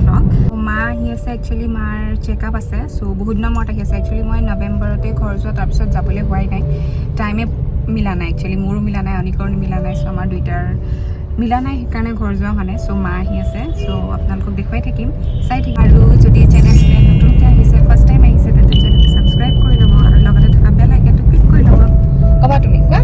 Blog মা আহি আছে একচুৱেলি মাৰ চেকআপ আছে চ' বহুত দিনৰ মূৰত আহি আছে একচুৱেলি মই নৱেম্বৰতে ঘৰ যোৱা তাৰপিছত যাবলৈ হোৱাই নাই টাইমে মিলা নাই একচুৱেলি মোৰো মিলা নাই অনিকৰো মিলা নাই চ' আমাৰ দুইটাৰ মিলা নাই সেইকাৰণে ঘৰ যোৱা হোৱা নাই চ' মা আহি আছে চ' আপোনালোকক দেখুৱাই থাকিম চাই থাকিম আৰু যদি চেনেলটোতে নতুনকৈ আহিছে ফাৰ্ষ্ট টাইম আহিছে তেন্তে চেনেলটো ছাবস্ক্ৰাইব কৰি ল'ব আৰু লগতে থকা বেল আইকনটো ক্লিক কৰি ল'ব ক'বা তুমি কোৱা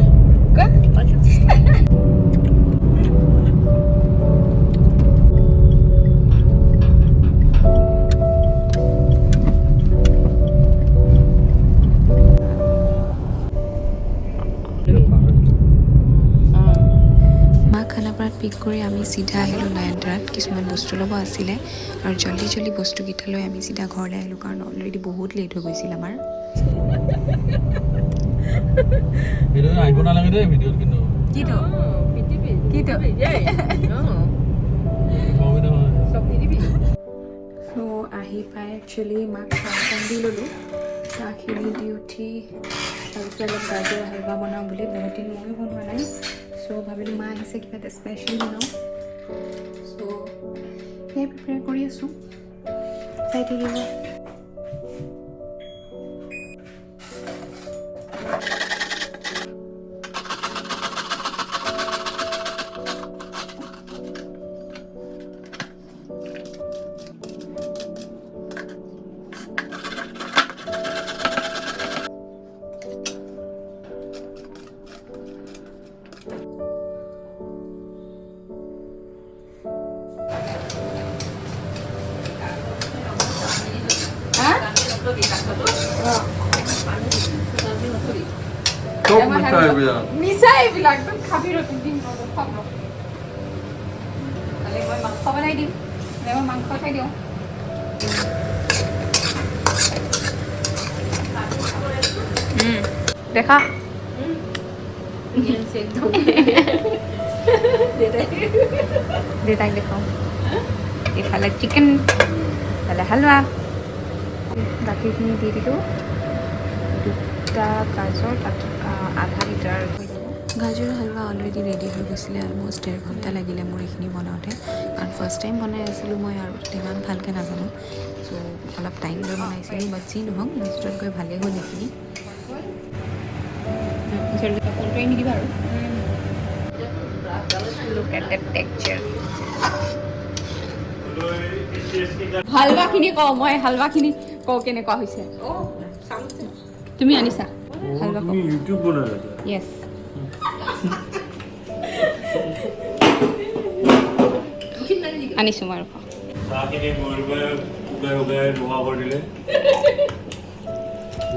খানাপাৰাত পিক কৰি আমি চিধা আহিলোঁ নয়নতাৰাত কিছুমান বস্তু ল'ব আছিলে আৰু জল্দি বস্তুকেইটা লৈ আমি চিধা ঘৰলৈ আহিলোঁ কাৰণ অলৰেডি বহুত লেট হৈ গৈছিল আমাৰ আহিব নালাগে দেই ভিডিঅ'ত কিন্তু চ' আহি পাই একচুৱেলি মাক চাহ দি ল'লোঁ চাহখিনি দি উঠি তাৰপিছত অলপ গাজৰ হালৱা বনাওঁ বুলি বহুত দিন ময়ো বনোৱা নাই চ' ভাবিলোঁ মা আহিছে কিবা এটা স্পেচিয়েল বনাওঁ চ' সেয়াই প্ৰিপেয়াৰ কৰি আছোঁ চাই থাকিব মিছা এইবিলাক খাবি দিম খাব মই মাংস বনাই দিম মই মাংস খাই দিওঁ দেখা দেউতাক দেখাওঁ এইফালে চিকেন এইফালে হালোৱা গাখীৰখিনি দি দিলোঁ দুটা গাজৰ তাত আধা লিটাৰ গাজৰ হালৱা অলৰেডি ৰেডি হৈ গৈছিলে অলমষ্ট 1.5 ঘণ্টা লাগিলে মোৰ এইখিনি বনাওঁতে কাৰণ ফাৰ্ষ্ট টাইম বনাই আছিলোঁ মই আৰু ইমান ভালকৈ নাজানো চ' অলপ টাইম লৈ বনাইছিলোঁ বাট যি নহওক ৰেষ্টুৰেণ্ট গৈ ভালেই হ'ল এইখিনি নিদিবা আৰু look at the texture হালৱাখিনি কওঁ মই হালৱাখিনি কওঁ কেনেকুৱা হৈছে তুমি আনিছা হালৱা তুমি ইউটিউব বনালা য়েছ আনিছোঁ মই চাহখিনি মৰিবাই উগাই নোহোৱা কৰি দিলে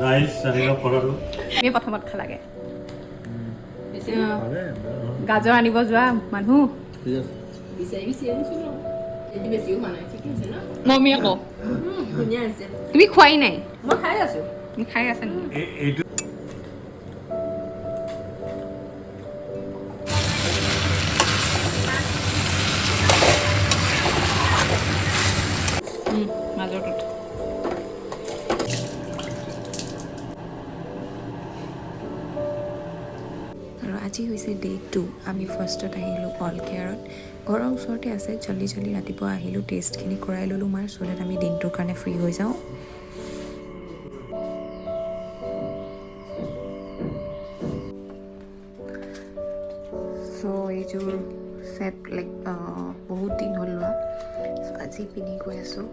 ৰাইচ চাহিদা ফলটো আমি প্ৰথমত খালাগে গাজৰ আনিব যোৱা মানুহ মমি আকৌ তুমি খোৱাই নাই মই খাই আছো তুমি খাই আছা নেকি মাজৰটোত আৰু আজি হৈছে ডে 2 আমি ফাৰ্ষ্টত আহিলোঁ অল কেয়াৰত ঘৰৰ ওচৰতে আছে জল্দি ৰাতিপুৱা আহিলোঁ টেষ্টখিনি কৰাই ল'লোঁ মাৰ চ' ডেট আমি দিনটোৰ কাৰণে ফ্ৰী হৈ যাওঁ চ' এইযোৰ ছেট লাইক বহুত দিন হ'ল লোৱা চ' আজি পিন্ধি গৈ আছোঁ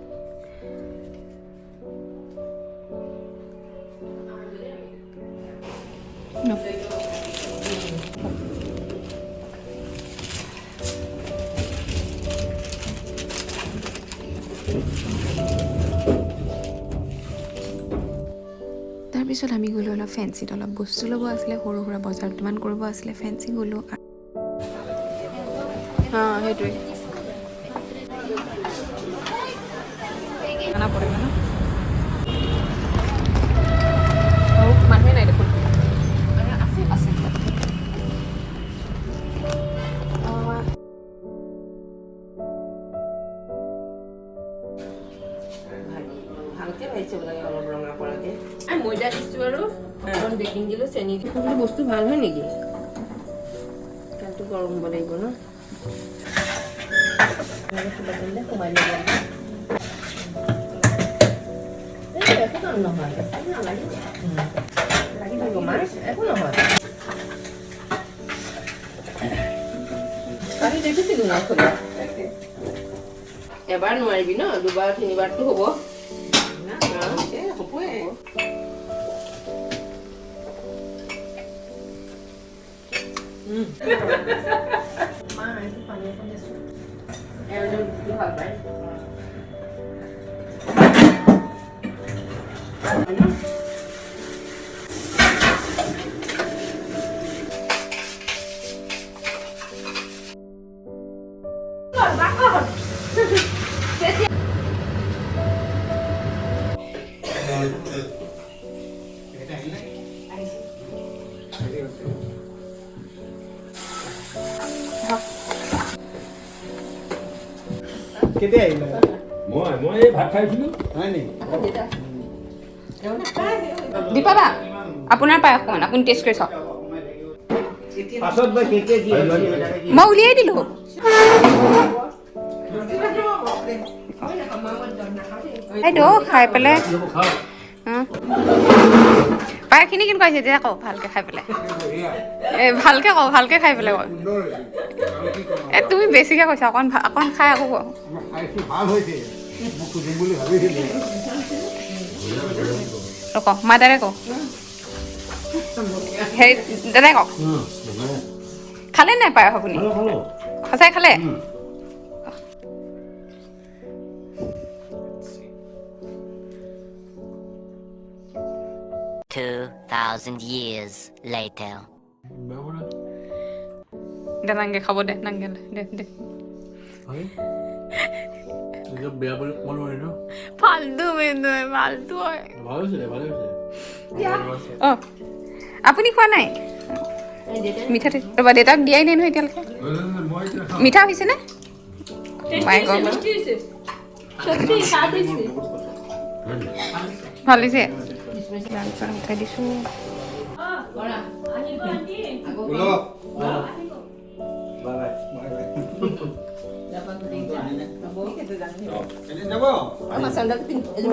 তাৰপিছত আমি গ'লোঁ অলপ ফেঞ্চিত অলপ বস্তু ল'ব আছিলে সৰু সুৰা বজাৰ দুটামান কৰিব আছিলে ফেঞ্চি গ'লোঁ সেইটোৱে মানুহে নাই দেখোন আছে ভালকে ভাজিব লাগে অলপ ৰঙা পৰাকে আৰু ময়দা দিছোঁ আৰু অকণ বেকিং দিলোঁ চেনি দিলোঁ বস্তু ভাল হয় নেকি তেলটো গৰম হ'ব লাগিব ন সোমাই দিব নহয় নালাগিব লাগিব মাৰ একো নহয় কালি দেখিছিলোঁ না খোলা এবাৰ নোৱাৰিবি ন দুবাৰ তিনিবাৰটো হ'ব না হ'বই মা এইটো পানী অকণ দিছোঁ এওঁলোক ভাল পায় কেতিয়া আহিলে মই এই ভাত খাইছিলোঁ হয় নি দীপা বা আপোনাৰ পায়স অকণমান আপুনি টেষ্ট কৰি চাওক পাছত বা কেতিয়া কি মই উলিয়াই দিলোঁ এইটো খাই পেলাই পায়সখিনি কেনেকুৱা হৈছে তেতিয়া কওক ভালকৈ খাই পেলাই ভালকৈ কওক ভালকৈ খাই পেলাই কওক তুমি বেছিকৈ কৈছা অকণ অকণ খাই আকৌ কওক ভাল হৈছে মোক সুধিম বুলি ভাবিছিলোঁ কওক মা দাদাই কওক হেৰি দাদাই কওক খালে নাই পায়স আপুনি সঁচাই খালে 2,000 years later. দে নাংগে খাব দে নাংগে দে দে বেয়া বুলি ক'ব নোৱাৰি ন ফাল্টু মেন্দু ফাল্টু হয় ভাল হৈছে অঁ আপুনি খোৱা নাই মিঠা ৰ'বা দেউতাক দিয়াই নাই নহয় এতিয়ালৈকে মিঠা হৈছেনে ভাল হৈছে উঠাই দিছোঁ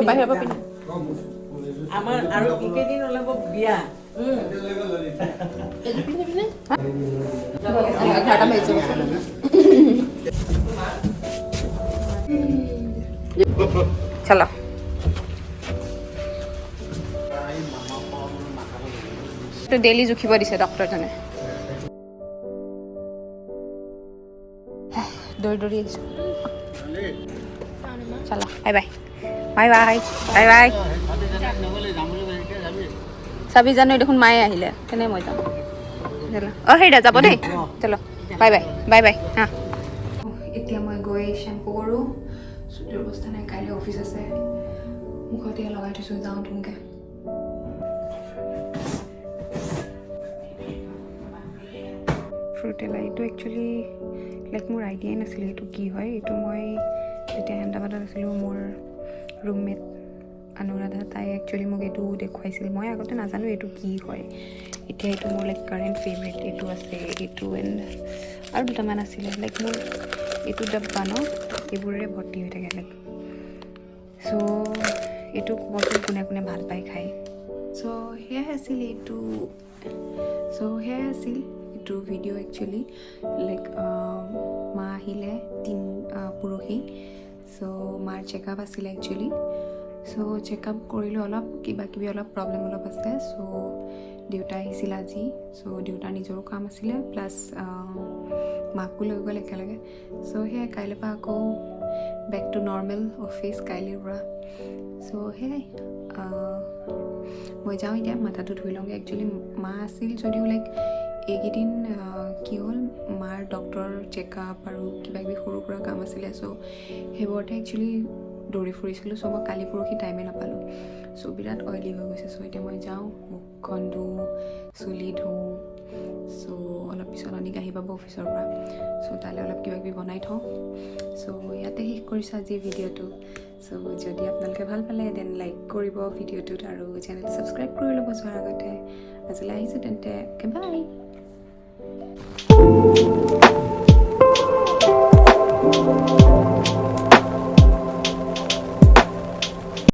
বাহিৰৰ পৰা পিন্ধি আমাৰ আৰু কেইদিন ওলাব বিয়া চলো ডেইলি জুখিব দিছে ডক্টৰজনে দৌৰি দৌৰি আহিছোঁ চলো bye bye bye bye bye bye ছাব্বিছ জানুৱাৰী দেখোন মায়ে আহিলে তেনে মই যাম অঁ সেইটা যাব দেই চলো বাই বাই বাই বাই হা এতিয়া মই গৈ শ্বেম্পু কৰোঁ চুটিৰ অৱস্থা নাই কাইলৈ অফিচ আছে মুখতে লগাই থৈছোঁ যাওঁ ধুমকৈ ফ্ৰুটেলা এইটো একচুৱেলি লাইক মোৰ আইডিয়াই নাছিলে এইটো কি হয় এইটো মই যেতিয়া আহমেদাবাদত আছিলোঁ মোৰ ৰুমমেট অনুৰাধা তাই একচুৱেলি মোক এইটো দেখুৱাইছিল মই আগতে নাজানো এইটো কি হয় এতিয়া এইটো মোৰ লাইক কাৰেণ্ট ফেভৰেট এইটো আছে এইটো এণ্ড আৰু দুটামান আছিলে লাইক মোৰ এইটো ডাব্বা ন এইবোৰেৰে ভৰ্তি হৈ থাকে লাইক চ' এইটো বস্তু কোনে কোনে ভাল পায় খায় চ' সেয়াই আছিল এইটো এইটো ভিডিঅ' একচুৱেলি লাইক মা আহিলে পৰহি চ' মাৰ চেকআপ আছিলে একচুৱেলি চ' চেকআপ কৰিলোঁ অলপ কিবা কিবি অলপ প্ৰব্লেম অলপ আছে চ' দেউতা আহিছিল আজি চ' দেউতাৰ নিজৰো কাম আছিলে প্লাছ মাকো লৈ গ'ল একেলগে চ' সেয়াই কাইলৈৰ পৰা আকৌ বেক টু নৰ্মেল অফিচ কাইলৈৰ পৰা চ' সেয়াই মই যাওঁ এতিয়া মাথাটো ধুই লওঁগৈ একচুৱেলি মা আছিল যদিও লাইক এইকেইদিন কি হ'ল মাৰ ডক্টৰ চেকআপ আৰু কিবাকিবি সৰু সুৰা কাম আছিলে চ' সেইবোৰতে একচুৱেলি দৌৰি ফুৰিছিলোঁ চ' মই কালি পৰহি টাইমে নাপালোঁ চ' বিৰাট অইলি হৈ গৈছে চ' এতিয়া মই যাওঁ মুখখন ধুওঁ চুলি ধুওঁ চ' অলপ পিছত অনিক আহি পাব অফিচৰ পৰা চ' তালৈ অলপ কিবাকিবি বনাই থওঁ চ' ইয়াতে শেষ কৰিছোঁ আজিৰ ভিডিঅ'টো চ' যদি আপোনালোকে ভাল পালে দেন লাইক কৰিব ভিডিঅ'টোত আৰু চেনেলটো ছাবস্ক্ৰাইব কৰি ল'ব যোৱাৰ আগতে আজিলৈ আহিছোঁ তেন্তে বাই